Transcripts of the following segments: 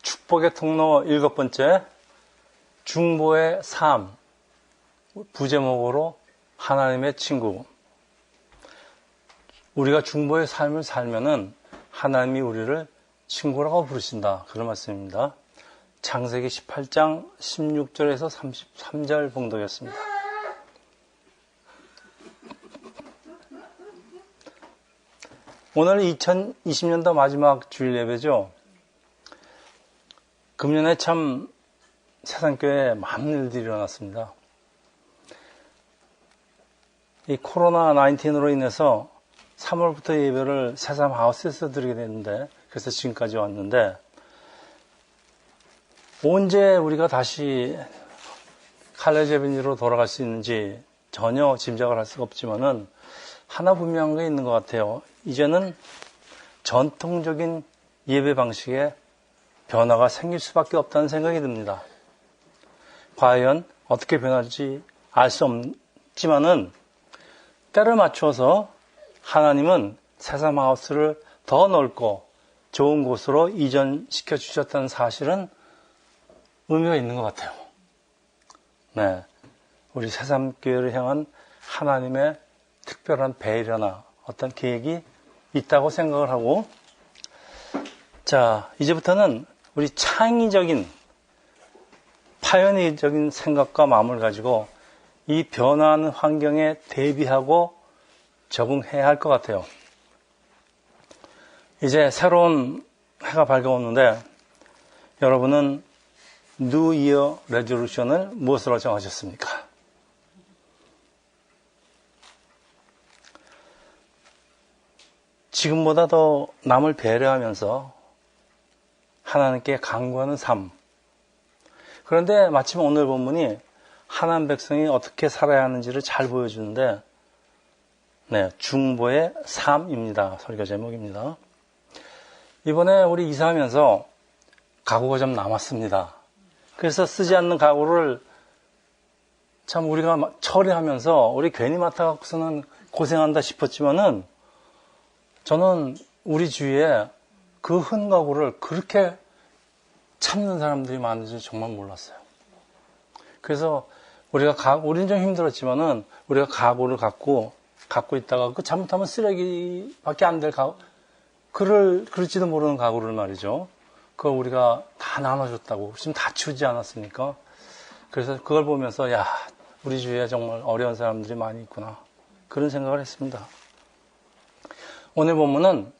축복의 통로 7번째, 중보의 삶, 부제목으로 하나님의 친구. 우리가 중보의 삶을 살면은 하나님이 우리를 친구라고 부르신다. 그런 말씀입니다. 창세기 18장 16절에서 33절 봉독이었습니다. 오늘 2020년도 마지막 주일 예배죠. 금년에 참 세상교회에 많은 일들이 일어났습니다. 이 코로나 19으로 인해서 3월부터 예배를 새삼 하우스에서 드리게 됐는데, 그래서 지금까지 왔는데, 언제 우리가 다시 칼레제빈으로 돌아갈 수 있는지 전혀 짐작을 할 수가 없지만은 하나 분명한 게 있는 것 같아요. 이제는 전통적인 예배 방식에 변화가 생길 수밖에 없다는 생각이 듭니다. 과연 어떻게 변할지 알 수 없지만은 때를 맞춰서 하나님은 새삼하우스를 더 넓고 좋은 곳으로 이전시켜 주셨다는 사실은 의미가 있는 것 같아요. 네, 우리 새삼교회를 향한 하나님의 특별한 배려나 어떤 계획이 있다고 생각을 하고, 자, 이제부터는 우리 창의적인 파이어니어적인 생각과 마음을 가지고 이 변화하는 환경에 대비하고 적응해야 할 것 같아요. 이제 새로운 해가 밝아오는데 여러분은 New Year Resolution을 무엇으로 정하셨습니까? 지금보다 더 남을 배려하면서 하나님께 간구하는 삶. 그런데 마침 오늘 본문이 하나님 백성이 어떻게 살아야 하는지를 잘 보여주는데, 네, 중보의 삶입니다. 설교 제목입니다. 이번에 우리 이사하면서 가구가 좀 남았습니다. 그래서 쓰지 않는 가구를 참 우리가 처리하면서 우리 괜히 맡아갖고서는 고생한다 싶었지만은 저는 우리 주위에 그 흔 가구를 그렇게 참는 사람들이 많은지 정말 몰랐어요. 그래서 우리는 좀 힘들었지만은 우리가 가구를 갖고 있다가 그 잘못하면 쓰레기밖에 안 될 가구, 그럴지도 모르는 가구를 말이죠. 그걸 우리가 다 나눠줬다고. 지금 다 치우지 않았습니까? 그래서 그걸 보면서, 야, 우리 주위에 정말 어려운 사람들이 많이 있구나. 그런 생각을 했습니다. 오늘 본문은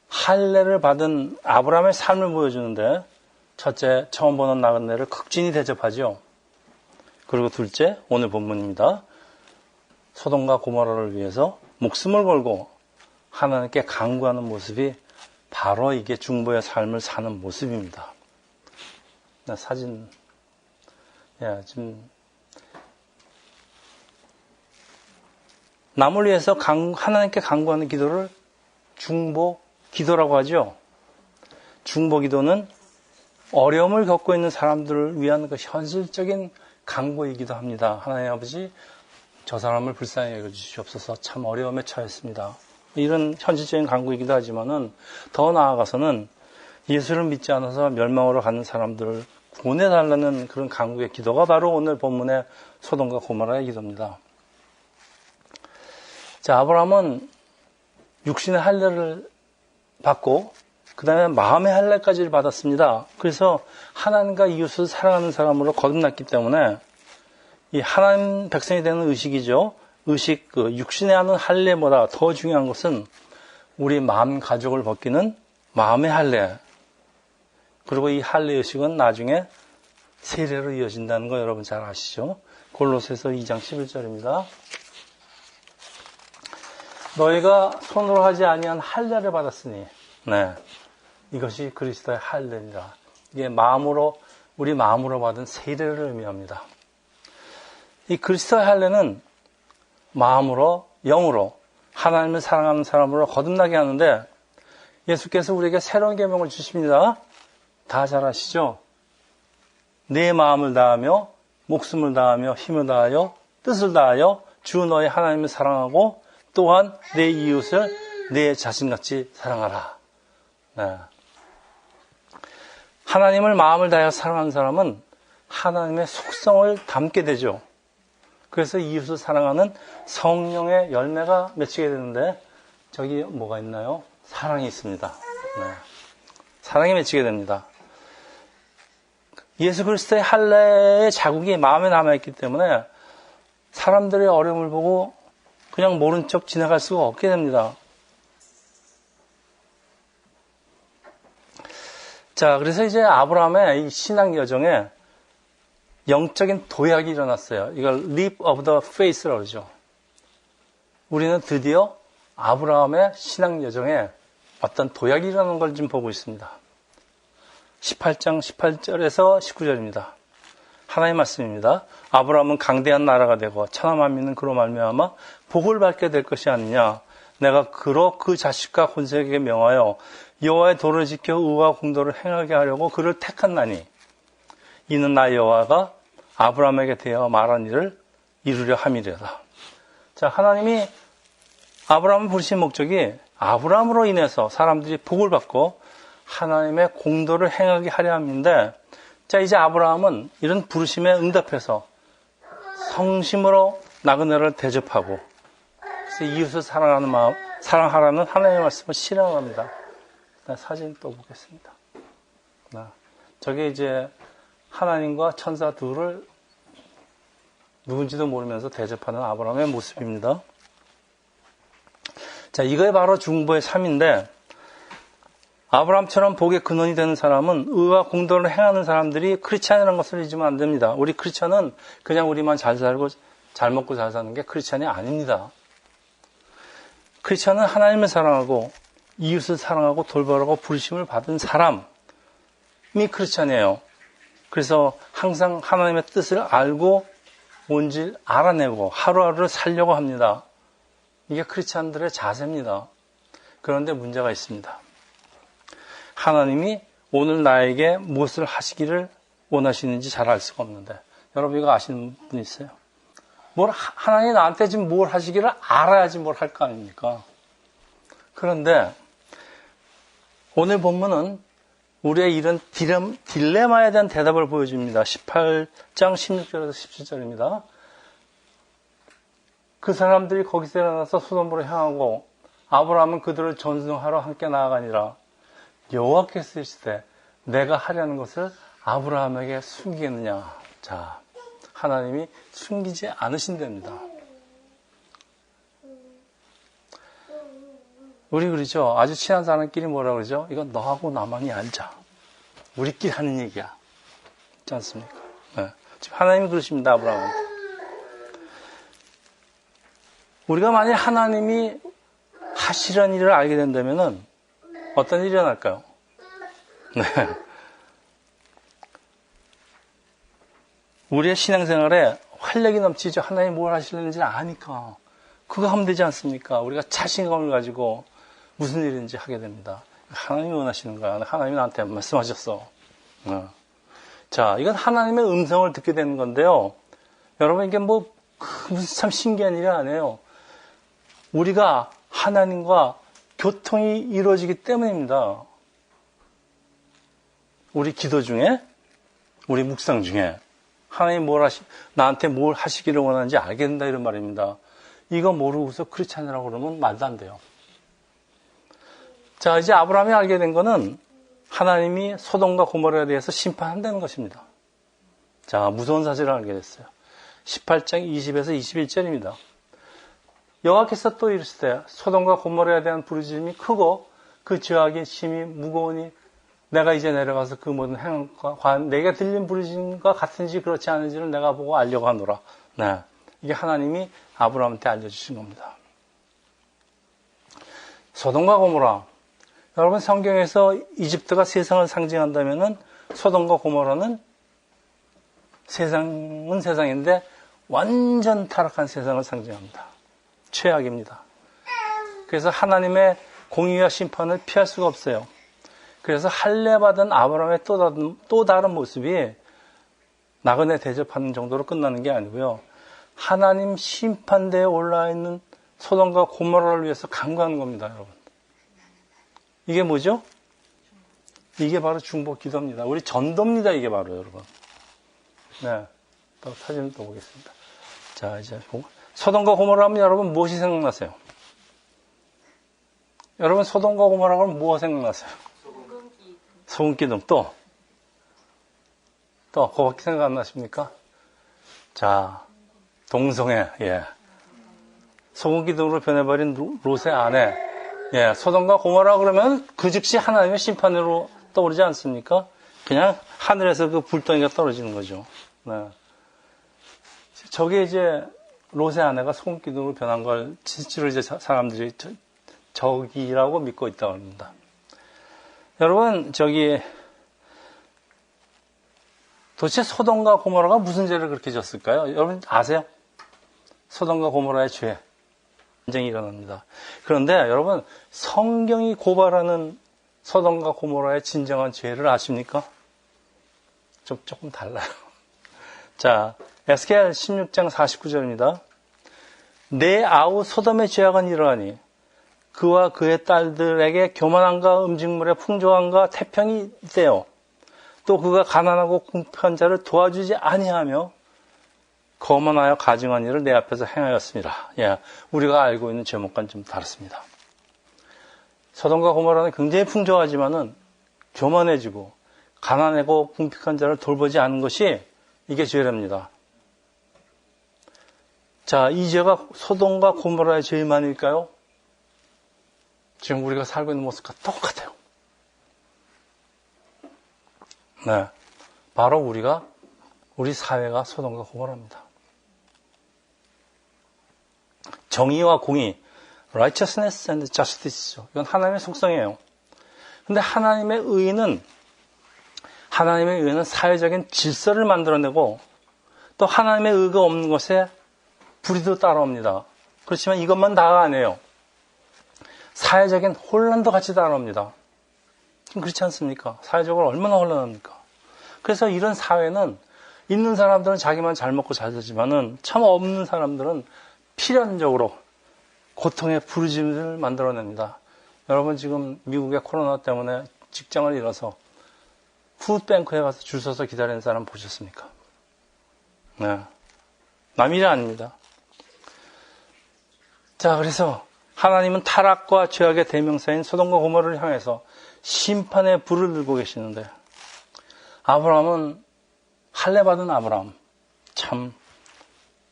할례를 받은 아브라함의 삶을 보여주는데, 첫째, 처음 보는 나그네를 극진히 대접하죠. 그리고 둘째, 오늘 본문입니다. 소돔과 고모라를 위해서 목숨을 걸고 하나님께 간구하는 모습이 바로 이게 중보의 삶을 사는 모습입니다. 사진, 지금 남을 위해서 하나님께 간구하는 기도를 중보 기도라고 하죠. 중보 기도는 어려움을 겪고 있는 사람들을 위한 그 현실적인 간구이기도 합니다. 하나님 아버지, 저 사람을 불쌍히 여겨주시옵소서. 참 어려움에 처했습니다. 이런 현실적인 간구이기도 하지만은 더 나아가서는 예수를 믿지 않아서 멸망으로 가는 사람들을 구원해달라는 그런 간구의 기도가 바로 오늘 본문의 소돔과 고모라의 기도입니다. 자, 아브라함은 육신의 할례를 받고 그 다음에 마음의 할례까지를 받았습니다. 그래서 하나님과 이웃을 사랑하는 사람으로 거듭났기 때문에 이 하나님 백성이 되는 의식이죠. 의식, 육신에 하는 할례보다 더 중요한 것은 우리 마음 가족을 벗기는 마음의 할례. 그리고 이 할례 의식은 나중에 세례로 이어진다는 거 여러분 잘 아시죠? 골로새서 2장 11절입니다. 너희가 손으로 하지 아니한 할례를 받았으니, 네, 이것이 그리스도의 할례니라. 이게 우리 마음으로 받은 세례를 의미합니다. 이 그리스도의 할례는 마음으로, 영으로 하나님을 사랑하는 사람으로 거듭나게 하는데, 예수께서 우리에게 새로운 계명을 주십니다. 다 잘 아시죠? 내 마음을 다하며 목숨을 다하며 힘을 다하여 뜻을 다하여 주 너의 하나님을 사랑하고 또한 내 이웃을 내 자신같이 사랑하라. 네. 하나님을 마음을 다해 사랑하는 사람은 하나님의 속성을 담게 되죠. 그래서 이웃을 사랑하는 성령의 열매가 맺히게 되는데 저기 뭐가 있나요? 사랑이 있습니다. 네. 사랑이 맺히게 됩니다. 예수 그리스도의 할례의 자국이 마음에 남아있기 때문에 사람들의 어려움을 보고 그냥 모른 척 지나갈 수가 없게 됩니다. 자, 그래서 이제 아브라함의 이 신앙 여정에 영적인 도약이 일어났어요. 이걸 leap of the faith라고 그러죠. 우리는 드디어 아브라함의 신앙 여정에 어떤 도약이 일어나는 걸 좀 보고 있습니다. 18장 18절에서 19절입니다. 하나님의 말씀입니다. 아브라함은 강대한 나라가 되고 천하 만민은 그로 말미암아 복을 받게 될 것이 아니냐. 내가 그로 그 자식과 혼세에게 명하여 여호와의 도를 지켜 의와 공도를 행하게 하려고 그를 택한나니 이는 나 여호와가 아브라함에게 대하여 말한 일을 이루려 함이려다. 자, 하나님이 아브라함을 부르신 목적이 아브라함으로 인해서 사람들이 복을 받고 하나님의 공도를 행하게 하려 함인데, 자, 이제 아브라함은 이런 부르심에 응답해서 성심으로 나그네를 대접하고 그래서 이웃을 사랑하는 마음, 사랑하라는 하나님의 말씀을 실행합니다. 사진 또 보겠습니다. 저게 이제 하나님과 천사 둘을 누군지도 모르면서 대접하는 아브라함의 모습입니다. 자, 이거에 바로 중보의 삶인데, 아브라함처럼 복의 근원이 되는 사람은 의와 공도를 행하는 사람들이 크리스찬이라는 것을 잊으면 안 됩니다. 우리 크리스찬은 그냥 우리만 잘 살고 잘 먹고 잘 사는 게 크리스찬이 아닙니다. 크리스찬은 하나님을 사랑하고 이웃을 사랑하고 돌보라고 부르심을 받은 사람이 크리스찬이에요. 그래서 항상 하나님의 뜻을 알고 뭔지 알아내고 하루하루를 살려고 합니다. 이게 크리스찬들의 자세입니다. 그런데 문제가 있습니다. 하나님이 오늘 나에게 무엇을 하시기를 원하시는지 잘 알 수가 없는데, 여러분 이거 아시는 분 있어요? 하나님이 나한테 지금 뭘 하시기를 알아야지 뭘 할 거 아닙니까? 그런데 오늘 본문은 우리의 이런 딜레마에 대한 대답을 보여줍니다. 18장 16절에서 17절입니다. 그 사람들이 거기서 일어나서 소돔으로 향하고 아브라함은 그들을 전송하러 함께 나아가니라. 여호와께서 이르시되 내가 하려는 것을 아브라함에게 숨기겠느냐. 자, 하나님이 숨기지 않으신답니다. 우리 그러죠. 아주 친한 사람끼리 뭐라 그러죠? 이건 너하고 나만이 알자. 우리끼리 하는 얘기야. 있지 않습니까? 네. 지금 하나님이 그러십니다. 아브라함한테. 우리가 만약 하나님이 하시려는 일을 알게 된다면은 어떤 일이 일어날까요? 네. 우리의 신앙생활에 활력이 넘치죠. 하나님이 뭘 하시려는지 아니까. 그거 하면 되지 않습니까? 우리가 자신감을 가지고 무슨 일인지 하게 됩니다. 하나님이 원하시는 거야. 하나님이 나한테 말씀하셨어. 자, 이건 하나님의 음성을 듣게 되는 건데요. 여러분, 이게 무슨 참 신기한 일이 아니에요. 우리가 하나님과 교통이 이루어지기 때문입니다. 우리 기도 중에, 우리 묵상 중에 하나님 나한테 뭘 하시기를 원하는지 알게 된다 이런 말입니다. 이거 모르고서 크리스찬이라고 그러면 말도 안 돼요. 자, 이제 아브라함이 알게 된 거는 하나님이 소돔과 고모라에 대해서 심판한다는 것입니다. 자, 무서운 사실을 알게 됐어요. 18장 20에서 21절입니다. 여호와께서 또 이르시되 소돔과 고모라에 대한 부르짖음이 크고 그 죄악이 심히 무거우니 내가 이제 내려가서 그 모든 행함과 과연 내게 들린 부르짖음과 같은지 그렇지 않은지를 내가 보고 알려고 하노라. 네, 이게 하나님이 아브라함한테 알려주신 겁니다. 소돔과 고모라. 여러분, 성경에서 이집트가 세상을 상징한다면은 소돔과 고모라는 세상은 세상인데 완전 타락한 세상을 상징합니다. 최악입니다. 그래서 하나님의 공의와 심판을 피할 수가 없어요. 그래서 할례받은 아브라함의 또 다른 모습이 나그네 대접하는 정도로 끝나는 게 아니고요. 하나님 심판대에 올라와 있는 소돔과 고모라를 위해서 간구하는 겁니다, 여러분. 이게 뭐죠? 이게 바로 중보 기도입니다. 우리 전도입니다. 이게 바로 여러분. 네. 또 사진을 또 보겠습니다. 자, 이제 소돔과 고모라 하면 여러분 무엇이 생각나세요? 여러분 소돔과 고모라 하면 무엇 생각나세요? 소금 기둥. 또 그거밖에 생각 안 나십니까? 자, 동성애. 예. 소금 기둥으로 변해버린 롯의 아내. 예. 소돔과 고모라 그러면 그 즉시 하나님의 심판으로 떠오르지 않습니까? 그냥 하늘에서 그 불덩이가 떨어지는 거죠. 네. 저게 이제 롯의 아내가 소금 기둥으로 변한 걸 실제로 이제 사람들이 적이라고 믿고 있다고 합니다. 여러분, 도대체 소돔과 고모라가 무슨 죄를 그렇게 졌을까요? 여러분 아세요? 소돔과 고모라의 죄. 전쟁이 일어납니다. 그런데 여러분, 성경이 고발하는 소돔과 고모라의 진정한 죄를 아십니까? 조금 달라요. 자, 에스겔 16장 49절입니다. 내 아우 소돔의 죄악은 이러하니 그와 그의 딸들에게 교만함과 음식물의 풍조함과 태평이 있대요. 또 그가 가난하고 궁핍한 자를 도와주지 아니하며 거만하여 가증한 일을 내 앞에서 행하였습니다. 예, 우리가 알고 있는 제목과는 좀 다릅니다. 소돔과 고모라는 굉장히 풍조하지만은 교만해지고 가난하고 궁핍한 자를 돌보지 않은 것이 이게 죄랍니다. 자, 이 죄가 소돔과 고모라의 죄만일까요? 지금 우리가 살고 있는 모습과 똑같아요. 네, 바로 우리 사회가 소돔과 고모라입니다. 정의와 공의, righteousness and justice죠. 이건 하나님의 속성이에요. 근데 하나님의 의는 사회적인 질서를 만들어내고 또 하나님의 의가 없는 것에 불의도 따라옵니다. 그렇지만 이것만 다가 아니에요. 사회적인 혼란도 같이 따라옵니다. 좀 그렇지 않습니까? 사회적으로 얼마나 혼란합니까? 그래서 이런 사회는 있는 사람들은 자기만 잘 먹고 잘 살지만은 참 없는 사람들은 필연적으로 고통의 부르짐을 만들어냅니다. 여러분 지금 미국의 코로나 때문에 직장을 잃어서 푸드뱅크에 가서 줄 서서 기다리는 사람 보셨습니까? 네. 남 일이 아닙니다. 자, 그래서 하나님은 타락과 죄악의 대명사인 소돔과 고모라를 향해서 심판의 불을 들고 계시는데 아브라함은 할례받은 아브라함, 참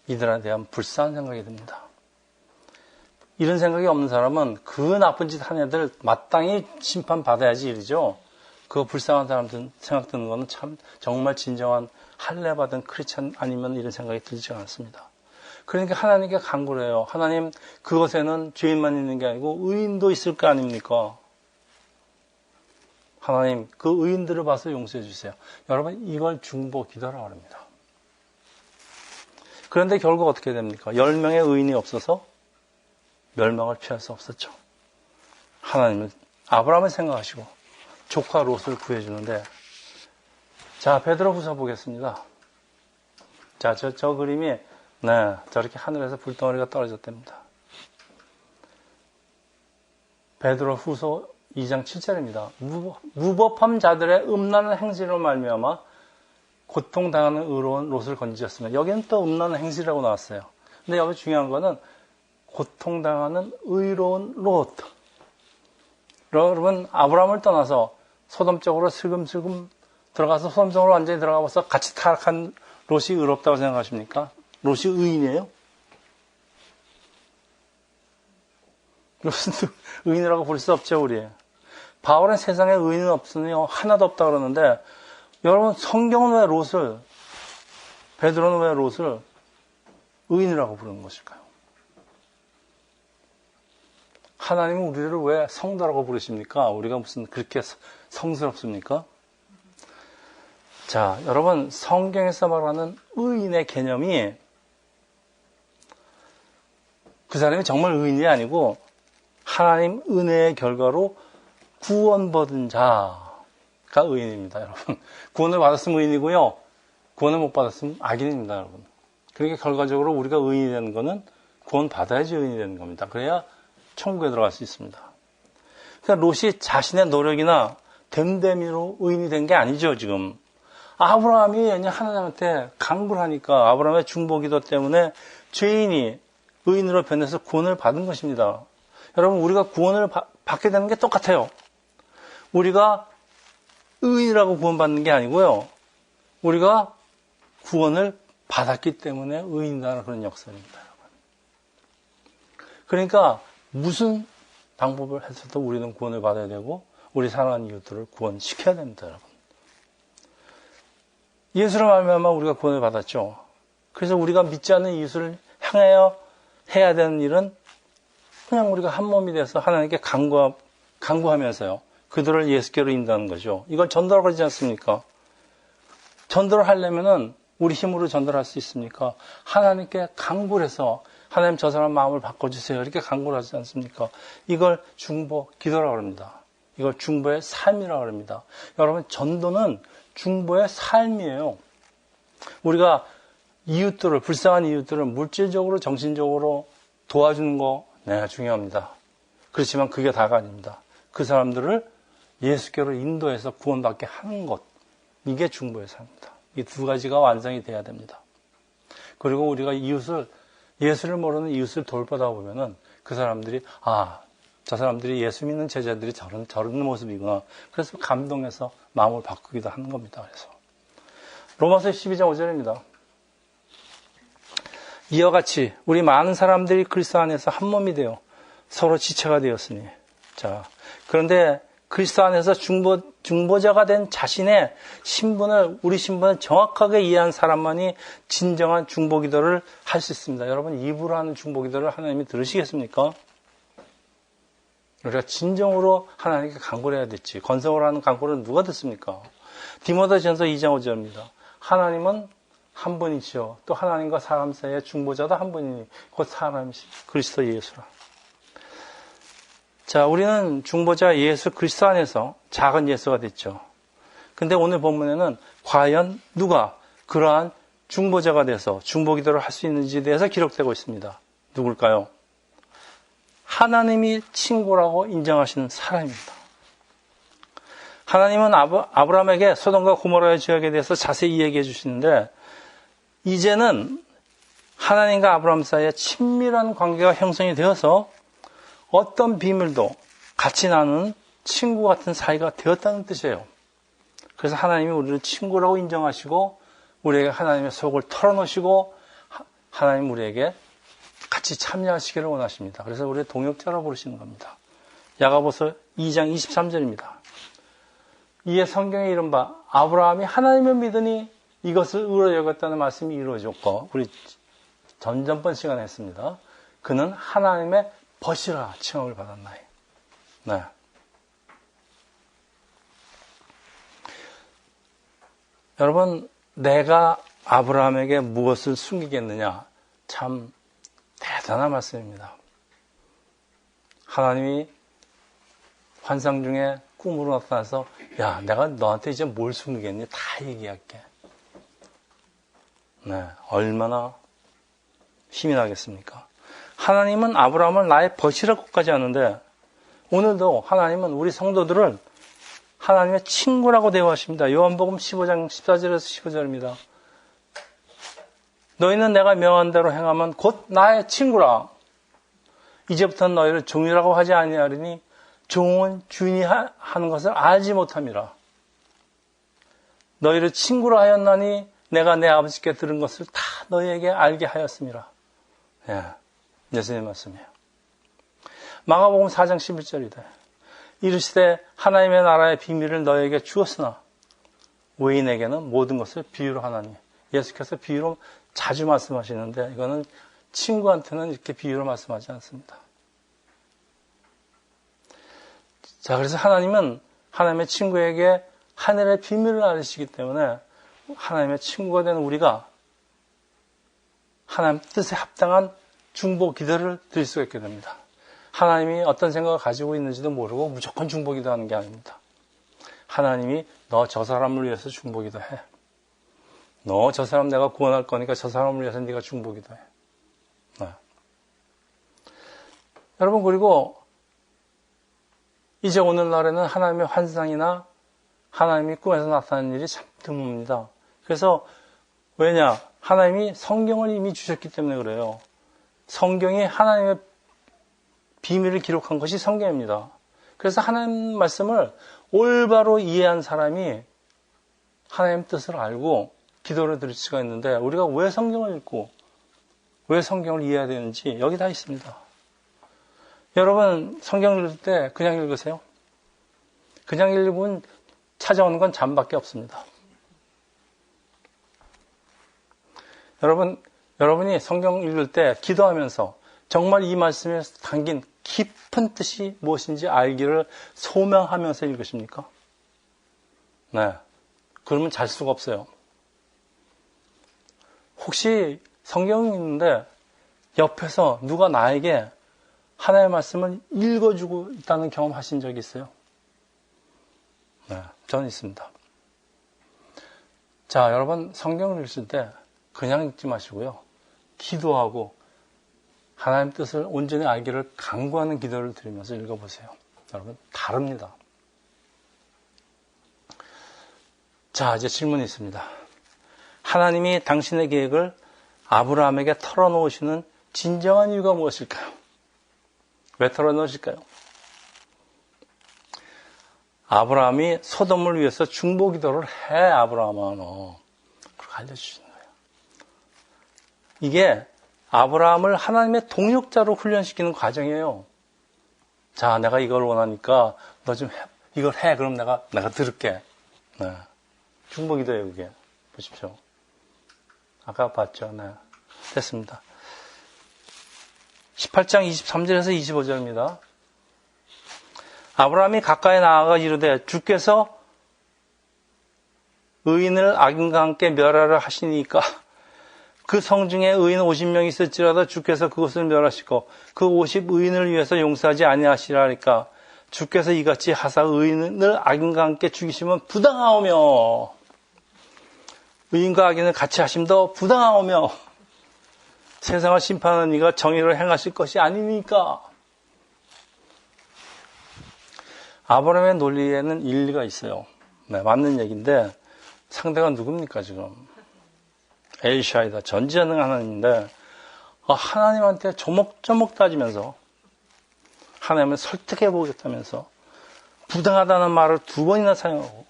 이들에 대한 불쌍한 생각이 듭니다. 이런 생각이 없는 사람은 그 나쁜 짓 한 애들 마땅히 심판받아야지 일이죠. 그 불쌍한 사람들 생각 드는 거는 참 정말 진정한 할례받은 크리스찬 아니면 이런 생각이 들지 않습니다. 그러니까 하나님께 간구를 해요. 하나님, 그것에는 죄인만 있는 게 아니고 의인도 있을 거 아닙니까? 하나님, 그 의인들을 봐서 용서해 주세요. 여러분, 이걸 중보 기도라고 합니다. 그런데 결국 어떻게 됩니까? 10명의 의인이 없어서 멸망을 피할 수 없었죠. 하나님은 아브라함을 생각하시고 조카 롯을 구해주는데, 자, 베드로후서 보겠습니다. 자, 저 그림이 네, 저렇게 하늘에서 불덩어리가 떨어졌답니다. 베드로후서 2장 7절입니다. 무법함 자들의 음란한 행실로 말미암아 고통당하는 의로운 롯을 건지셨으면, 여기는 또 음란한 행실이라고 나왔어요. 근데 여기 중요한 거는 고통당하는 의로운 롯. 여러분, 아브라함을 떠나서 소돔 쪽으로 슬금슬금 들어가서 소돔 쪽으로 완전히 들어가서 같이 타락한 롯이 의롭다고 생각하십니까? 롯이 의인이에요? 롯은 의인이라고 볼 수 없죠, 우리. 바울은 세상에 의인은 없으니 하나도 없다 그러는데, 여러분, 성경은 왜 롯을, 베드로는 왜 롯을 의인이라고 부르는 것일까요? 하나님은 우리를 왜 성도라고 부르십니까? 우리가 무슨 그렇게 성스럽습니까? 자, 여러분, 성경에서 말하는 의인의 개념이 그 사람이 정말 의인이 아니고 하나님 은혜의 결과로 구원받은 자가 의인입니다, 여러분. 구원을 받았으면 의인이고요. 구원을 못 받았으면 악인입니다, 여러분. 그러니까 결과적으로 우리가 의인이 되는 거는 구원 받아야지 의인이 되는 겁니다. 그래야 천국에 들어갈 수 있습니다. 그러니까 롯이 자신의 노력이나 됨됨이로 의인이 된 게 아니죠, 지금. 아브라함이 하나님한테 강구를 하니까 아브라함의 중보기도 때문에 죄인이 의인으로 변해서 구원을 받은 것입니다. 여러분, 우리가 구원을 받게 되는 게 똑같아요. 우리가 의인이라고 구원받는 게 아니고요. 우리가 구원을 받았기 때문에 의인이라는 그런 역설입니다. 그러니까 무슨 방법을 해서도 우리는 구원을 받아야 되고 우리 사랑하는 이웃들을 구원시켜야 됩니다, 여러분. 예수로 말미암아 우리가 구원을 받았죠. 그래서 우리가 믿지 않는 이웃을 향하여 해야 되는 일은 그냥 우리가 한 몸이 돼서 하나님께 간구하면서요. 그들을 예수께로 인도하는 거죠. 이걸 전도라고 하지 않습니까? 전도를 하려면은 우리 힘으로 전달할 수 있습니까? 하나님께 간구를 해서 하나님 저 사람 마음을 바꿔주세요. 이렇게 간구를 하지 않습니까? 이걸 중보 기도라고 합니다. 이걸 중보의 삶이라고 합니다. 여러분, 전도는 중보의 삶이에요. 우리가 이웃들을, 불쌍한 이웃들을 물질적으로, 정신적으로 도와주는 거, 네, 중요합니다. 그렇지만 그게 다가 아닙니다. 그 사람들을 예수께로 인도해서 구원받게 하는 것, 이게 중보의 삶입니다. 이 두 가지가 완성이 돼야 됩니다. 그리고 우리가 예수를 모르는 이웃을 돌보다 보면은 그 사람들이, 저 사람들이 예수 믿는 제자들이 저런 모습이구나. 그래서 감동해서 마음을 바꾸기도 하는 겁니다. 그래서 로마서 12장 5절입니다. 이와 같이 우리 많은 사람들이 그리스도 안에서 한 몸이 되어 서로 지체가 되었으니. 자, 그런데 그리스도 안에서 중보자가 된 자신의 신분을, 우리 신분을 정확하게 이해한 사람만이 진정한 중보기도를 할 수 있습니다. 여러분, 입으로 하는 중보기도를 하나님이 들으시겠습니까? 우리가 진정으로 하나님께 간구를 해야 됐지. 건성으로 하는 간구를 누가 듣습니까? 디모데전서 2장 5절입니다. 하나님은 한 분이시요. 또 하나님과 사람 사이의 중보자도 한 분이니 곧 사람이시 그리스도 예수라. 자, 우리는 중보자 예수 그리스도 안에서 작은 예수가 됐죠. 근데 오늘 본문에는 과연 누가 그러한 중보자가 돼서 중보기도를 할 수 있는지에 대해서 기록되고 있습니다. 누굴까요? 하나님이 친구라고 인정하시는 사람입니다. 하나님은 아브라함에게 소돔과 고모라의 죄악에 대해서 자세히 이야기해 주시는데, 이제는 하나님과 아브라함 사이에 친밀한 관계가 형성이 되어서 어떤 비밀도 같이 나누는 친구 같은 사이가 되었다는 뜻이에요. 그래서 하나님이 우리를 친구라고 인정하시고 우리에게 하나님의 속을 털어놓으시고 하나님 우리에게 같이 참여하시기를 원하십니다. 그래서 우리의 동역자라고 부르시는 겁니다. 야고보서 2장 23절입니다. 이에 성경에 이른바 아브라함이 하나님을 믿으니 이것을 의로 여겼다는 말씀이 이루어졌고, 우리 전전번 시간에 했습니다. 그는 하나님의 벗이라 칭함을 받았나이. 네. 여러분, 내가 아브라함에게 무엇을 숨기겠느냐? 참 대단한 말씀입니다. 하나님이 환상 중에 꿈으로 나타나서, 야, 내가 너한테 이제 뭘 숨기겠니? 다 얘기할게. 네, 얼마나 힘이 나겠습니까? 하나님은 아브라함을 나의 벗이라고까지 하는데, 오늘도 하나님은 우리 성도들을 하나님의 친구라고 대우하십니다. 요한복음 15장 14절에서 15절입니다. 너희는 내가 명한 대로 행하면 곧 나의 친구라. 이제부터는 너희를 종이라고 하지 아니하리니 종은 주인이 하는 것을 알지 못함이라. 너희를 친구로 하였나니 내가 내 아버지께 들은 것을 다 너희에게 알게 하였음이라. 예, 예수님 말씀이에요. 마가복음 4장 11절이다. 이르시되 하나님의 나라의 비밀을 너희에게 주었으나 외인에게는 모든 것을 비유로 하나니. 예수께서 비유로 자주 말씀하시는데 이거는 친구한테는 이렇게 비유로 말씀하지 않습니다. 자, 그래서 하나님은 하나님의 친구에게 하늘의 비밀을 알으시기 때문에 하나님의 친구가 되는 우리가 하나님 뜻에 합당한 중보 기도를 드릴 수가 있게 됩니다. 하나님이 어떤 생각을 가지고 있는지도 모르고 무조건 중보 기도하는 게 아닙니다. 하나님이 너 저 사람을 위해서 중보 기도해. 너 저 사람 내가 구원할 거니까 저 사람을 위해서 네가 중보 기도해. 네. 여러분, 그리고 이제 오늘날에는 하나님의 환상이나 하나님이 꿈에서 나타나는 일이 참 드뭅니다. 그래서 왜냐? 하나님이 성경을 이미 주셨기 때문에 그래요. 성경이 하나님의 비밀을 기록한 것이 성경입니다. 그래서 하나님 말씀을 올바로 이해한 사람이 하나님 뜻을 알고 기도를 드릴 수가 있는데, 우리가 왜 성경을 읽고 왜 성경을 이해해야 되는지 여기 다 있습니다. 여러분 성경 읽을 때 그냥 읽으세요? 그냥 읽으면 찾아오는 건 잠밖에 없습니다. 여러분이 성경 읽을 때 기도하면서 정말 이 말씀에 담긴 깊은 뜻이 무엇인지 알기를 소명하면서 읽으십니까? 네. 그러면 잘 수가 없어요. 혹시 성경이 있는데 옆에서 누가 나에게 하나님의 말씀을 읽어주고 있다는 경험 하신 적이 있어요? 네, 저는 있습니다. 자, 여러분 성경을 읽을 때 그냥 읽지 마시고요. 기도하고 하나님 뜻을 온전히 알기를 간구하는 기도를 드리면서 읽어보세요. 여러분 다릅니다. 자, 이제 질문이 있습니다. 하나님이 당신의 계획을 아브라함에게 털어놓으시는 진정한 이유가 무엇일까요? 왜 털어놓으실까요? 아브라함이 소돔을 위해서 중보 기도를 해, 아브라함아, 너. 그렇게 알려주시는 거예요. 이게 아브라함을 하나님의 동역자로 훈련시키는 과정이에요. 자, 내가 이걸 원하니까 너 좀 이걸 해. 그럼 내가 들을게. 네. 중보 기도예요, 그게. 보십시오. 아까 봤죠? 네. 됐습니다. 18장 23절에서 25절입니다. 아브라함이 가까이 나아가 이르되 주께서 의인을 악인과 함께 멸하라 하시니까 그 성중에 의인 50명이 있을지라도 주께서 그것을 멸하시고 그 50 의인을 위해서 용서하지 아니하시라 하니까 주께서 이같이 하사 의인을 악인과 함께 죽이시면 부당하오며 의인과 악인을 같이 하심도 부당하오며 세상을 심판하는 이가 정의를 행하실 것이 아니니까. 아브라함의 논리에는 일리가 있어요. 네, 맞는 얘기인데 상대가 누굽니까 지금? 엘샤이다. 전지전능 하나님인데 하나님한테 조목조목 따지면서 하나님을 설득해보겠다면서 부당하다는 말을 2번이나 사용하고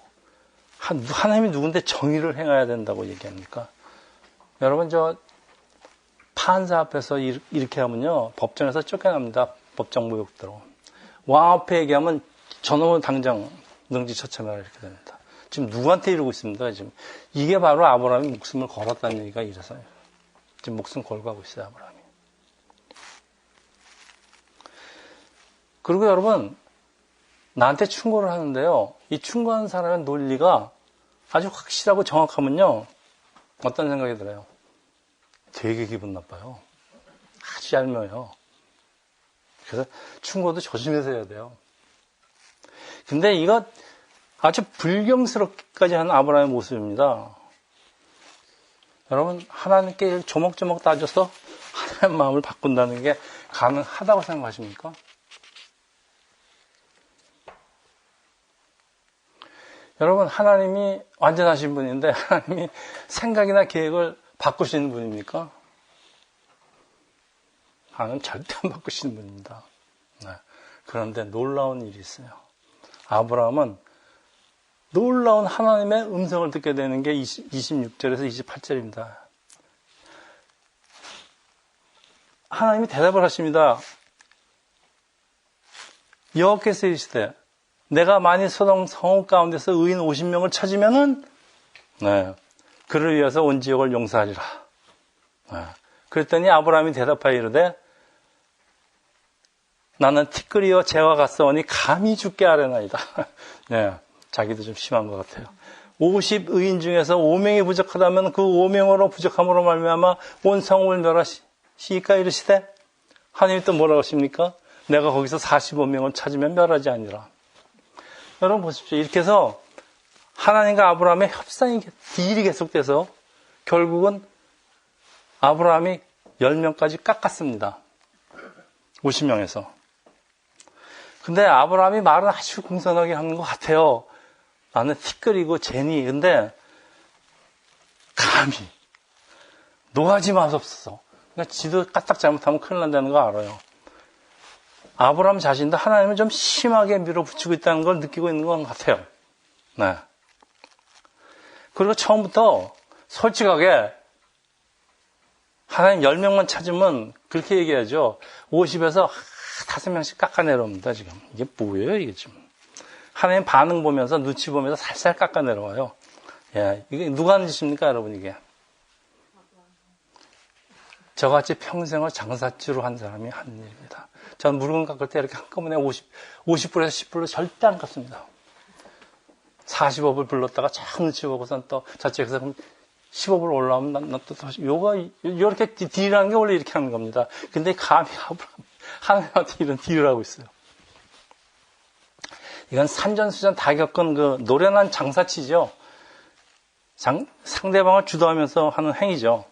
하나님이 누군데 정의를 행해야 된다고 얘기합니까? 여러분 판사 앞에서 이렇게 하면요 법정에서 쫓겨납니다. 법정 모욕대로. 왕 앞에 얘기하면 저놈은 당장 능지처참하라 이렇게 됩니다. 지금 누구한테 이러고 있습니다. 지금 이게 바로 아브라함이 목숨을 걸었다는 얘기가 이래서요. 지금 목숨 걸고 하고 있어요, 아브라함이. 그리고 여러분 나한테 충고를 하는데요. 이 충고하는 사람의 논리가 아주 확실하고 정확하면요. 어떤 생각이 들어요? 되게 기분 나빠요. 아주 얄미워요. 그래서 충고도 조심해서 해야 돼요. 근데 이거 아주 불경스럽게까지 하는 아브라함의 모습입니다. 여러분 하나님께 조목조목 따져서 하나님의 마음을 바꾼다는 게 가능하다고 생각하십니까? 여러분 하나님이 완전하신 분인데 하나님이 생각이나 계획을 바꾸시는 분입니까? 하나님 절대 안 바꾸시는 분입니다. 네. 그런데 놀라운 일이 있어요. 아브라함은 놀라운 하나님의 음성을 듣게 되는 게 26절에서 28절입니다. 하나님이 대답을 하십니다. 여호와께서 이르시되 내가 만일 소돔 성읍 가운데서 의인 50명을 찾으면은 그를 위해서 온 지역을 용서하리라. 그랬더니 아브라함이 대답하여 이르되 나는 티끌이여 재와 같사오니 감히 죽게 하려나이다. 네, 자기도 좀 심한 것 같아요. 50 의인 중에서 5명이 부족하다면 그 5명으로 부족함으로 말미암아 온 성읍을 멸하시니까 이르시되 하나님이 또 뭐라고 하십니까? 내가 거기서 45명을 찾으면 멸하지 아니라. 여러분 보십시오. 이렇게 해서 하나님과 아브라함의 협상이 딜이 계속돼서 결국은 아브라함이 10명까지 깎았습니다. 50명에서. 근데 아브라함이 말은 아주 공손하게 하는 것 같아요. 나는 티끌이고 제니. 근데 감히 노하지 마옵소서. 그러니까 지도 까딱 잘못하면 큰일 난다는 거 알아요. 아브라함 자신도 하나님을 좀 심하게 밀어붙이고 있다는 걸 느끼고 있는 것 같아요. 네. 그리고 처음부터 솔직하게 하나님 10명만 찾으면 그렇게 얘기하죠. 50에서 5명씩 깎아내려옵니다, 지금. 이게 뭐예요, 이게 지금. 하나님 반응 보면서, 눈치 보면서 살살 깎아내려와요. 예, 이게 누가 하는 짓입니까, 여러분, 이게? 저같이 평생을 장사치로 한 사람이 하는 일입니다. 전 물건 깎을 때 이렇게 한꺼번에 50불에서 10불로 절대 안 깎습니다. 45불 불렀다가 쫙 눈치 보고선 또 저쪽에서 15불 올라오면 난 또 요렇게 딜하는 게 원래 이렇게 하는 겁니다. 근데 감히 하나님한테 이런 딜을 하고 있어요. 이건 산전수전 다 겪은 그 노련한 장사치죠. 상대방을 주도하면서 하는 행위죠.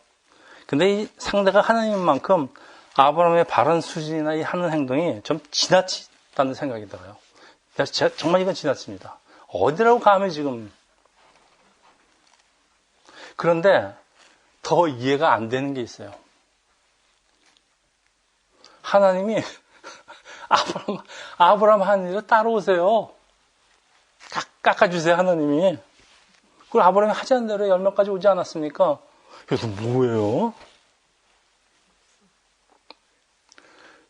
근데 이 상대가 하나님인 만큼 아브라함의 바른 수준이나 이 하는 행동이 좀 지나치다는 생각이 들어요. 정말 이건 지나칩니다. 어디라고 감히 지금. 그런데 더 이해가 안 되는 게 있어요. 하나님이 아브라함 하는 일을 따라오세요. 깎아주세요, 하나님이. 그리고 아브라함이 하자는 대로 10명까지 오지 않았습니까? 그래서 뭐예요?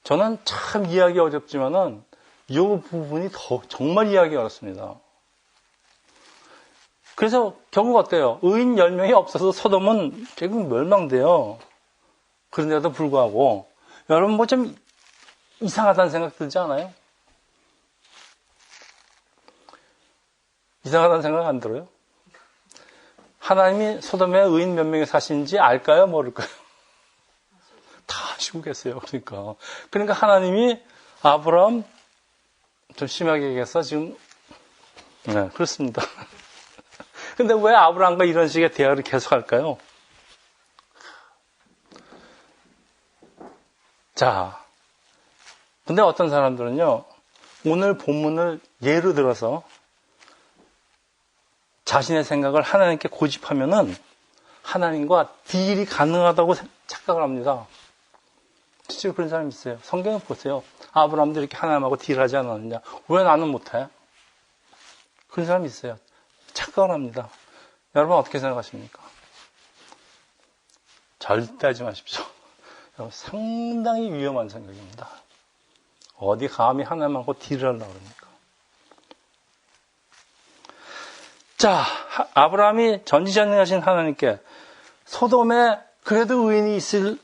저는 참 이해하기 어렵지만은 이 부분이 정말 이해하기 어렵습니다. 그래서 결국 어때요? 의인 10명이 없어서 소돔은 결국 멸망돼요. 그런데도 불구하고 여러분 뭐 좀 이상하다는 생각 들지 않아요? 이상하다는 생각 안 들어요? 하나님이 소돔에 의인 몇 명이 사시는지 알까요? 모를까요? 다 아시고 계세요. 그러니까 하나님이 아브라함 좀 심하게 얘기해서 지금 네, 그렇습니다. 근데 왜 아브라함과 이런 식의 대화를 계속 할까요? 자, 근데 어떤 사람들은요, 오늘 본문을 예로 들어서 자신의 생각을 하나님께 고집하면은 하나님과 딜이 가능하다고 착각을 합니다. 실제로 그런 사람이 있어요. 성경을 보세요. 아브라함도 이렇게 하나님하고 딜하지 않았느냐. 왜 나는 못해? 그런 사람이 있어요. 착각을 합니다. 여러분 어떻게 생각하십니까? 절대 하지 마십시오. 상당히 위험한 생각입니다. 어디 감히 하나님하고 딜을 하려고 그럽니까? 자, 아브라함이 전지전능하신 하나님께 소돔에 그래도 의인이 있을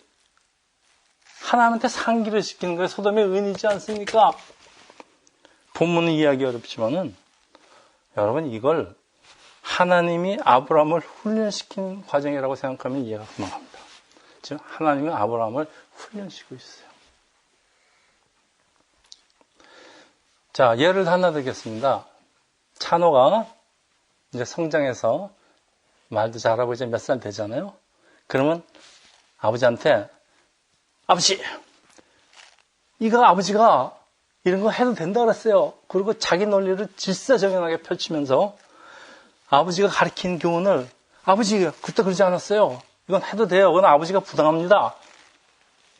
하나님한테 상기를 시키는 거예요. 소돔에 의인이지 않습니까? 본문은 이해하기 어렵지만은 여러분 이걸 하나님이 아브라함을 훈련시킨 과정이라고 생각하면 이해가 금방 갑니다. 즉 하나님이 아브라함을 훈련시키고 있어요. 자, 예를 하나 드리겠습니다. 찬호가 이제 성장해서 말도 잘하고 이제 몇 살 되잖아요. 그러면 아버지한테 아버지, 이거 아버지가 이런 거 해도 된다 그랬어요. 그리고 자기 논리를 질서정연하게 펼치면서 아버지가 가르친 교훈을 아버지 그때 그러지 않았어요. 이건 해도 돼요. 그건 아버지가 부당합니다.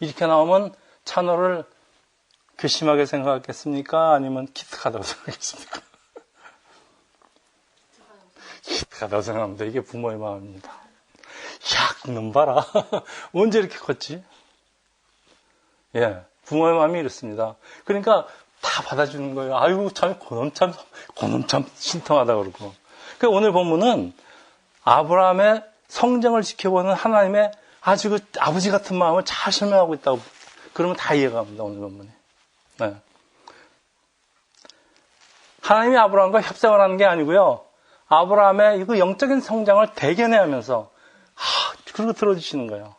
이렇게 나오면 찬호를 괘씸하게 생각하겠습니까? 아니면 기특하다고 생각하겠습니까? 기특하다고 생각합니다. 이게 부모의 마음입니다. 야, 놈 봐라. 언제 이렇게 컸지? 예, 부모의 마음이 이렇습니다. 그러니까 다 받아주는 거예요. 아이고, 그놈 참 신통하다 그러고. 그 오늘 본문은 아브라함의 성장을 지켜보는 하나님의 아주 그 아버지 같은 마음을 잘 설명하고 있다고. 그러면 다 이해가 갑니다, 오늘 본문이. 네. 하나님이 아브라함과 협상을 하는 게 아니고요. 아브라함의 그 영적인 성장을 대견해 하면서, 그리고 들어주시는 거예요.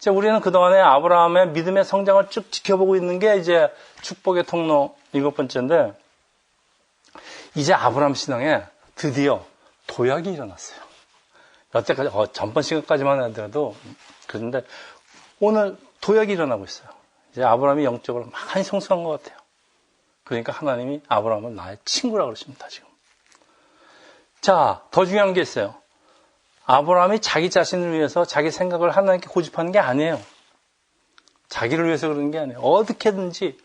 우리는 그동안에 아브라함의 믿음의 성장을 쭉 지켜보고 있는 게 이제 축복의 통로 7번째인데, 이제 아브라함 신앙에 드디어 도약이 일어났어요. 여태까지, 전번 시간까지만 하더라도, 그런데 오늘 도약이 일어나고 있어요. 이제 아브라함이 영적으로 많이 성숙한 것 같아요. 그러니까 하나님이 아브라함을 나의 친구라고 그러십니다, 지금. 자, 더 중요한 게 있어요. 아브라함이 자기 자신을 위해서 자기 생각을 하나님께 고집하는 게 아니에요. 자기를 위해서 그러는 게 아니에요. 어떻게든지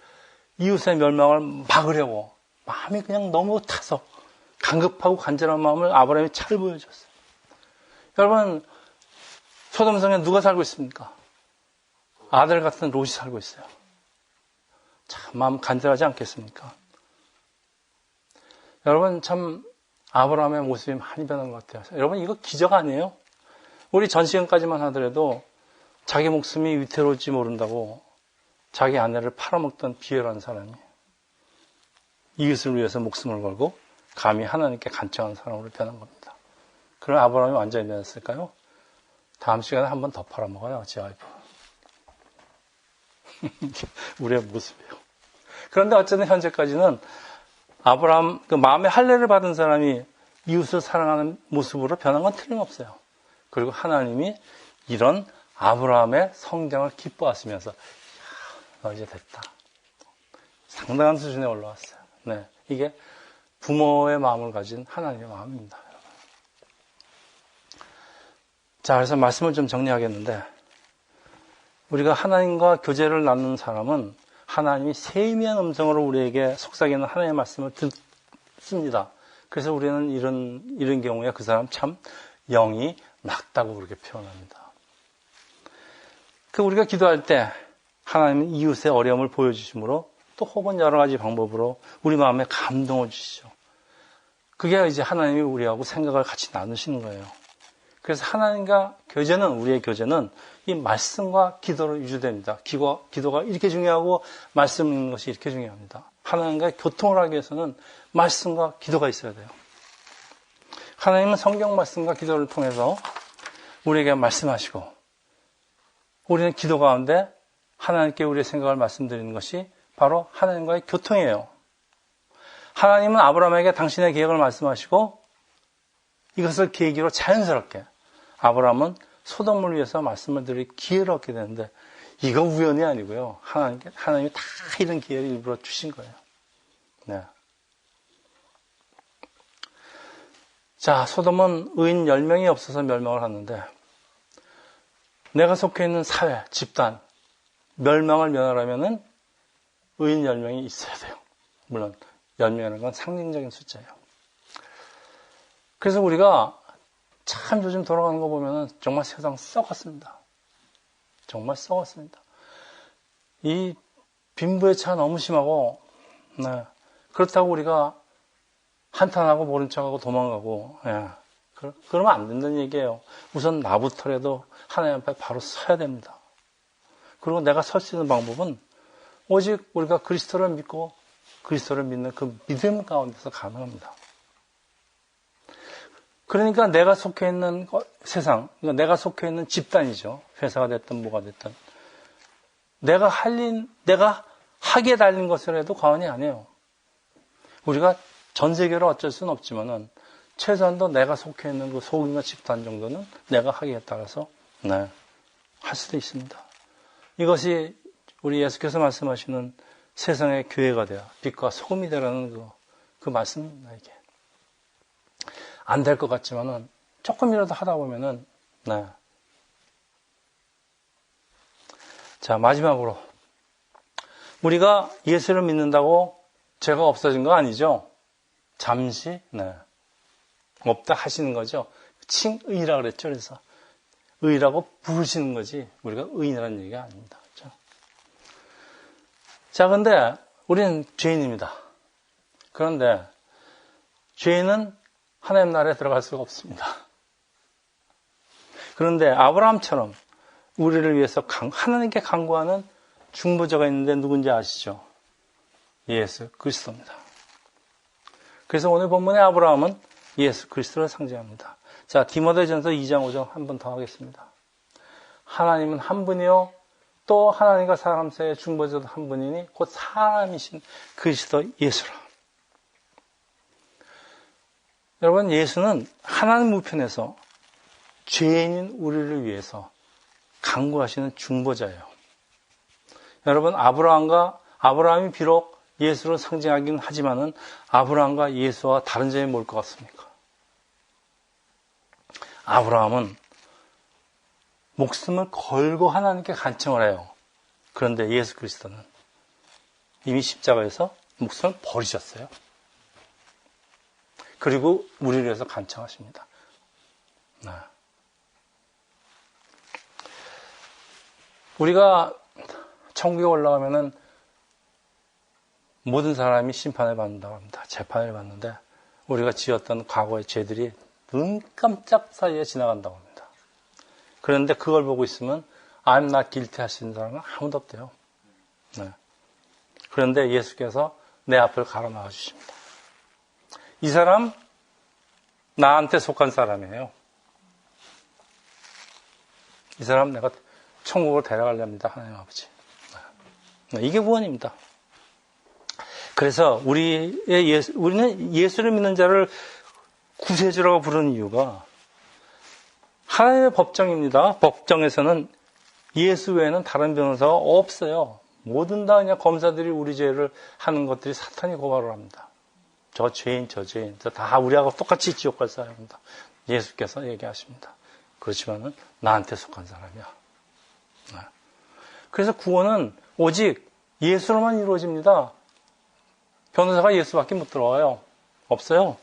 이웃의 멸망을 막으려고 마음이 그냥 너무 타서 간급하고 간절한 마음을 아브라함이 잘 보여줬어요. 여러분, 소돔성에 누가 살고 있습니까? 아들 같은 롯이 살고 있어요. 참 마음 간절하지 않겠습니까? 여러분, 참 아브라함의 모습이 많이 변한 것 같아요. 여러분, 이거 기적 아니에요? 우리 전 시간까지만 하더라도 자기 목숨이 위태로울지 모른다고 자기 아내를 팔아먹던 비열한 사람이 이웃을 위해서 목숨을 걸고 감히 하나님께 간청한 사람으로 변한 겁니다. 그럼 아브라함이 완전히 변했을까요? 다음 시간에 한 번 더 팔아먹어요, 제 와이프. 우리의 모습이에요. 그런데 어쨌든 현재까지는 아브라함, 그 마음의 할례를 받은 사람이 이웃을 사랑하는 모습으로 변한 건 틀림없어요. 그리고 하나님이 이런 아브라함의 성장을 기뻐하시면서, 야, 너 이제 됐다. 상당한 수준에 올라왔어요. 네, 이게 부모의 마음을 가진 하나님의 마음입니다. 여러분. 자, 그래서 말씀을 좀 정리하겠는데, 우리가 하나님과 교제를 나누는 사람은 하나님이 세미한 음성으로 우리에게 속삭이는 하나님의 말씀을 듣습니다. 그래서 우리는 이런 경우에 그 사람 참 영이 맑다고 그렇게 표현합니다. 우리가 기도할 때 하나님은 이웃의 어려움을 보여주심으로 또 혹은 여러 가지 방법으로 우리 마음에 감동을 주시죠. 그게 이제 하나님이 우리하고 생각을 같이 나누시는 거예요. 그래서 하나님과 교제는, 우리의 교제는 이 말씀과 기도로 유지됩니다. 기도가 이렇게 중요하고 말씀 읽는 것이 이렇게 중요합니다. 하나님과 교통을 하기 위해서는 말씀과 기도가 있어야 돼요. 하나님은 성경 말씀과 기도를 통해서 우리에게 말씀하시고, 우리는 기도 가운데 하나님께 우리의 생각을 말씀드리는 것이 바로 하나님과의 교통이에요. 하나님은 아브라함에게 당신의 계획을 말씀하시고 이것을 계기로 자연스럽게 아브라함은 소돔을 위해서 말씀을 드릴 기회를 얻게 되는데, 이거 우연이 아니고요. 하나님이 다 이런 기회를 일부러 주신 거예요. 네. 자, 소돔은 의인 10명이 없어서 멸망을 하는데, 내가 속해 있는 사회, 집단, 멸망을 면하려면은 의인 10명이 있어야 돼요. 물론 10명이라는 건 상징적인 숫자예요. 그래서 우리가 참 요즘 돌아가는 거 보면은 정말 세상 썩었습니다. 정말 썩었습니다. 이 빈부의 차가 너무 심하고, 네. 그렇다고 우리가 한탄하고 모른 척하고 도망가고, 예. 그러면 안 된다는 얘기예요. 우선 나부터라도 하나님 앞에 바로 서야 됩니다. 그리고 내가 설 수 있는 방법은 오직 우리가 그리스도를 믿고 그리스도를 믿는 그 믿음 가운데서 가능합니다. 그러니까 내가 속해 있는 세상, 그러니까 내가 속해 있는 집단이죠. 회사가 됐든 뭐가 됐든. 내가 하기에 달린 것을 해도 과언이 아니에요. 우리가 전 세계로 어쩔 수는 없지만은 최소한도 내가 속해 있는 그 소규모 집단 정도는 내가 하기에 따라서 할 수도 있습니다. 이것이 우리 예수께서 말씀하시는 세상의 교회가 되어 빛과 소금이 되라는 그 말씀입니다. 이게 안 될 것 같지만은 조금이라도 하다 보면은 자, 마지막으로 우리가 예수를 믿는다고 죄가 없어진 거 아니죠? 잠시 없다 하시는 거죠. 칭의라 그랬죠. 그래서 의라고 부르시는 거지 우리가 의인이라는 얘기가 아닙니다. 그렇죠? 자, 근데 우리는 죄인입니다. 그런데 죄인은 하나님 나라에 들어갈 수가 없습니다. 그런데 아브라함처럼 우리를 위해서 하나님께 간구하는 중보자가 있는데 누군지 아시죠? 예수 그리스도입니다. 그래서 오늘 본문의 아브라함은 예수 그리스도를 상징합니다. 자, 디모데전서 2장 5절 한 번 더 하겠습니다. 하나님은 한 분이요 또 하나님과 사람 사이의 중보자도 한 분이니 곧 사람이신 그리스도 예수라. 여러분, 예수는 하나님 우편에서 죄인인 우리를 위해서 간구하시는 중보자예요. 여러분, 아브라함이 비록 예수를 상징하긴 하지만은 아브라함과 예수와 다른 점이 뭘 것 같습니까? 아브라함은 목숨을 걸고 하나님께 간청을 해요. 그런데 예수 그리스도는 이미 십자가에서 목숨을 버리셨어요. 그리고 우리를 위해서 간청하십니다. 우리가 천국에 올라가면은 모든 사람이 심판을 받는다고 합니다. 재판을 받는데 우리가 지었던 과거의 죄들이 눈 깜짝 사이에 지나간다고 합니다. 그런데 그걸 보고 있으면 I'm not guilty 할 수 있는 사람은 아무도 없대요. 그런데 예수께서 내 앞을 가로막아 주십니다. 이 사람 나한테 속한 사람이에요. 이 사람 내가 천국으로 데려가려합니다. 하나님 아버지. 이게 구원입니다. 그래서 우리는 예수를 믿는 자를 구세주라고 부르는 이유가 하나님의 법정입니다. 법정에서는 예수 외에는 다른 변호사가 없어요. 모든 다 그냥 검사들이 우리 죄를 하는 것들이 사탄이 고발을 합니다. 저 죄인, 저 다 우리하고 똑같이 지옥 갈 사람입니다. 예수께서 얘기하십니다. 그렇지만은 나한테 속한 사람이야. 그래서 구원은 오직 예수로만 이루어집니다. 변호사가 예수밖에 못 들어와요. 없어요.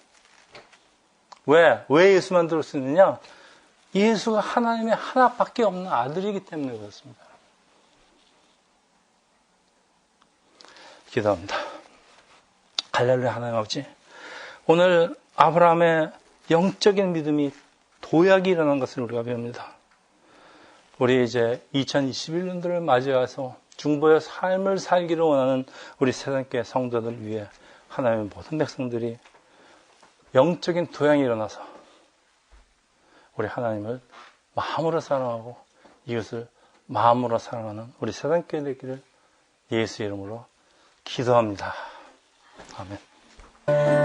왜 예수만 들을 수 있느냐? 예수가 하나님의 하나밖에 없는 아들이기 때문에 그렇습니다. 기도합니다. 할렐루야. 하나님 아버지, 오늘 아브라함의 영적인 믿음이 도약이 일어난 것을 우리가 배웁니다. 우리 이제 2021년도를 맞이해서 중보의 삶을 살기를 원하는 우리 세상교회 성도들 위해 하나님의 모든 백성들이 영적인 도양이 일어나서 우리 하나님을 마음으로 사랑하고 이웃을 마음으로 사랑하는 우리 세상교회 되기를 예수 이름으로 기도합니다. 아멘.